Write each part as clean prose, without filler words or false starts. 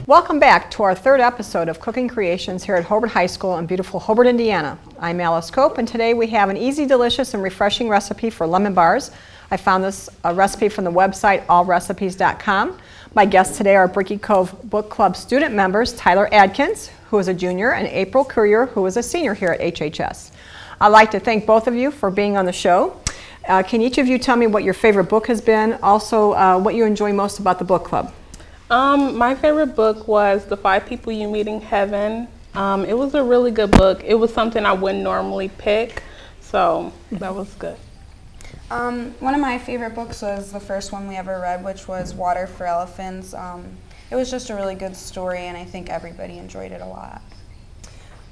Welcome back to our third episode of Cooking Creations here at Hobart High School in beautiful Hobart, Indiana. I'm Alice Cope, and today we have an easy, delicious, and refreshing recipe for lemon bars. I found this recipe from the website allrecipes.com. My guests today are Bricky Cove Book Club student members Tyler Adkins, who is a junior, and April Courier, who is a senior here at HHS. I'd like to thank both of you for being on the show. Can each of you tell me what your favorite book has been, also what you enjoy most about the book club? My favorite book was The 5 People You Meet in Heaven. It was a really good book. It was something I wouldn't normally pick, so that was good. One of my favorite books was the first one we ever read, which was Water for Elephants. It was just a really good story, and I think everybody enjoyed it a lot.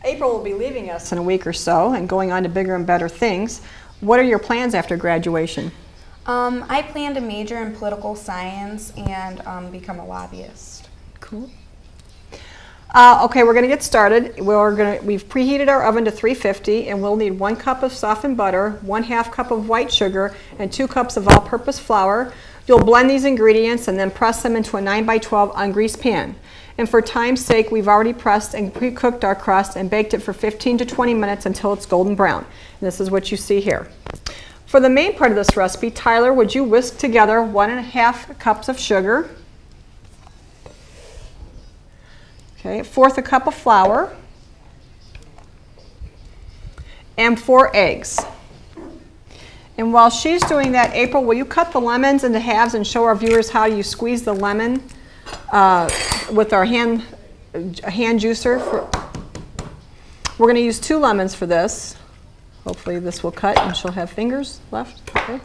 April will be leaving us in a week or so and going on to bigger and better things. What are your plans after graduation? I plan to major in political science and become a lobbyist. Cool. Okay, we're going to get started. We've preheated our oven to 350, and we'll need 1 cup of softened butter, 1/2 cup of white sugar, and 2 cups of all-purpose flour. You'll blend these ingredients and then press them into a 9x12 ungreased pan. And for time's sake, we've already pressed and pre-cooked our crust and baked it for 15 to 20 minutes until it's golden brown. And this is what you see here. For the main part of this recipe, Tyler, would you whisk together 1.5 cups of sugar, okay, 1/4 cup of flour, and 4 eggs. And while she's doing that, April, will you cut the lemons into halves and show our viewers how you squeeze the lemon with our hand juicer? We're going to use 2 lemons for this. Hopefully this will cut and she'll have fingers left. Okay.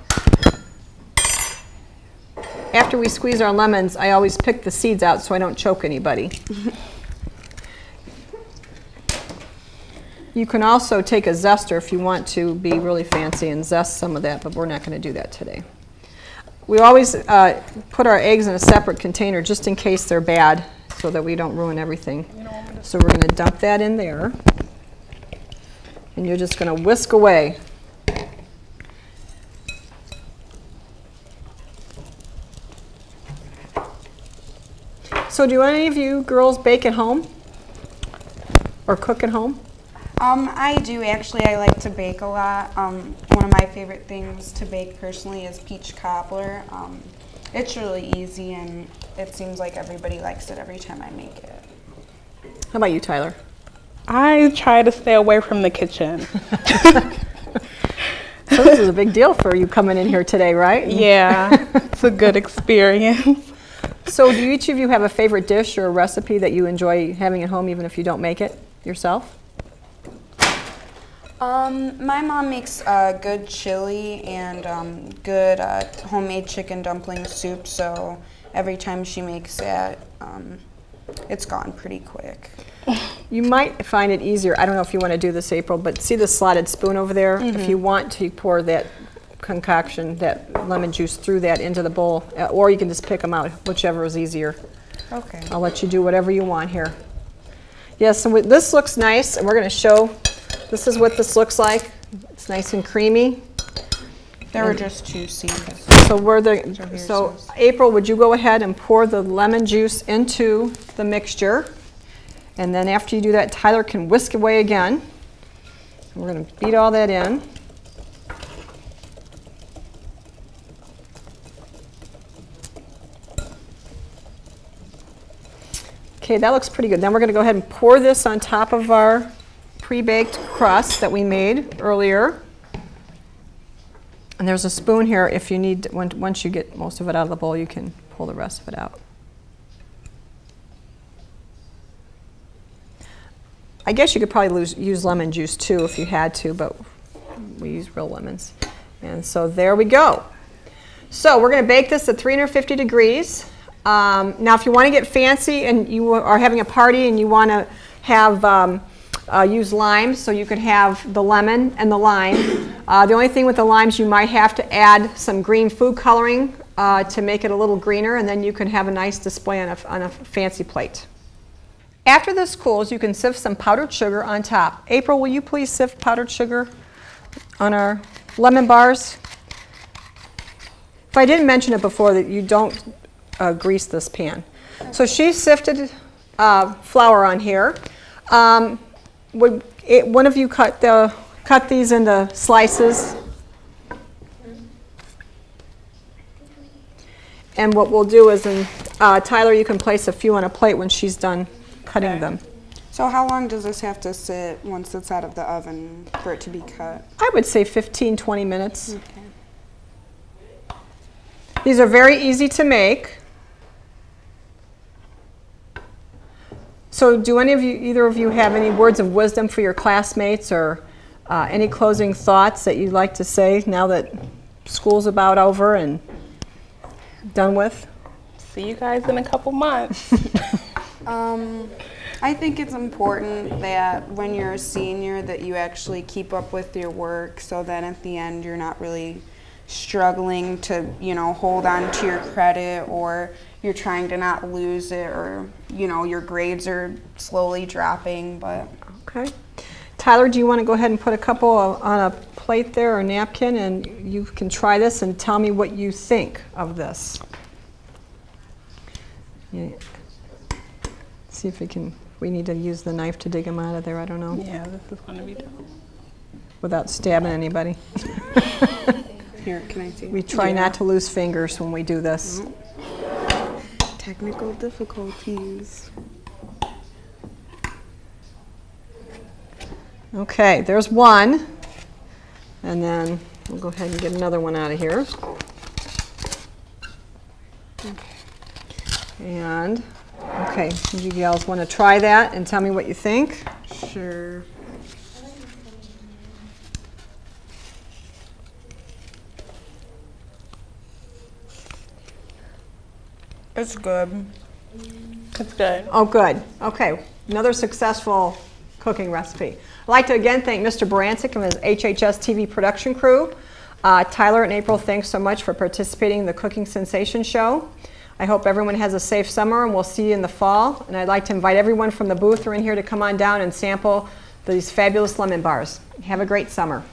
After we squeeze our lemons, I always pick the seeds out so I don't choke anybody. You can also take a zester if you want to be really fancy and zest some of that, but we're not going to do that today. We always put our eggs in a separate container just in case they're bad so that we don't ruin everything. So we're going to dump that in there. And you're just going to whisk away. So do any of you girls bake at home or cook at home? I do actually. I like to bake a lot. One of my favorite things to bake personally is peach cobbler. It's really easy, and it seems like everybody likes it every time I make it. How about you, Tyler? I try to stay away from the kitchen. So this is a big deal for you coming in here today, right? Yeah, it's a good experience. So do each of you have a favorite dish or a recipe that you enjoy having at home even if you don't make it yourself? My mom makes good chili and good homemade chicken dumpling soup, so every time she makes that, it's gone pretty quick. You might find it easier, I don't know if you want to do this, April, but see the slotted spoon over there? Mm-hmm. If you want to pour that concoction, that lemon juice through that into the bowl, or you can just pick them out, whichever is easier. Okay. I'll let you do whatever you want here. Yes, so this looks nice, and we're going to show, this is what this looks like. It's nice and creamy. There were just 2 seeds. So April, would you go ahead and pour the lemon juice into the mixture? And then after you do that, Tyler can whisk away again. And we're going to beat all that in. Okay, that looks pretty good. Then we're going to go ahead and pour this on top of our pre-baked crust that we made earlier. And there's a spoon here if you need, once you get most of it out of the bowl, you can pull the rest of it out. I guess you could probably use lemon juice too if you had to, but we use real lemons. And so there we go. So we're going to bake this at 350 degrees. Now if you want to get fancy and you are having a party and you want to have use limes, so you could have the lemon and the lime. The only thing with the limes, you might have to add some green food coloring to make it a little greener, and then you can have a nice display on a fancy plate. After this cools, you can sift some powdered sugar on top. April, will you please sift powdered sugar on our lemon bars? If I didn't mention it before, that you don't grease this pan. So she sifted flour on here. One of you cut these into slices. And what we'll do is, Tyler, you can place a few on a plate when she's done cutting them. So how long does this have to sit once it's out of the oven for it to be cut? I would say 15, 20 minutes. Okay. These are very easy to make. So do either of you have any words of wisdom for your classmates, or any closing thoughts that you'd like to say now that school's about over and done with? See you guys in a couple months. I think it's important that when you're a senior that you actually keep up with your work, so that at the end you're not really struggling to, hold on to your credit, or you're trying to not lose it, or, your grades are slowly dropping. But okay. Tyler, do you want to go ahead and put a couple on a plate there, or a napkin, and you can try this and tell me what you think of this. Yeah. See if we need to use the knife to dig them out of there, I don't know. Yeah, this is going to be tough. Without stabbing anybody. here, can I see? We try not to lose fingers when we do this. Technical difficulties. Okay, there's one. And then we'll go ahead and get another one out of here. And, okay, you gals want to try that and tell me what you think? Sure. It's good. It's good. Oh, good. Okay, another successful cooking recipe. I'd like to again thank Mr. Barancik and his HHS TV production crew. Tyler and April, thanks so much for participating in the Cooking Sensation Show. I hope everyone has a safe summer, and we'll see you in the fall. And I'd like to invite everyone from the booth or in here to come on down and sample these fabulous lemon bars. Have a great summer.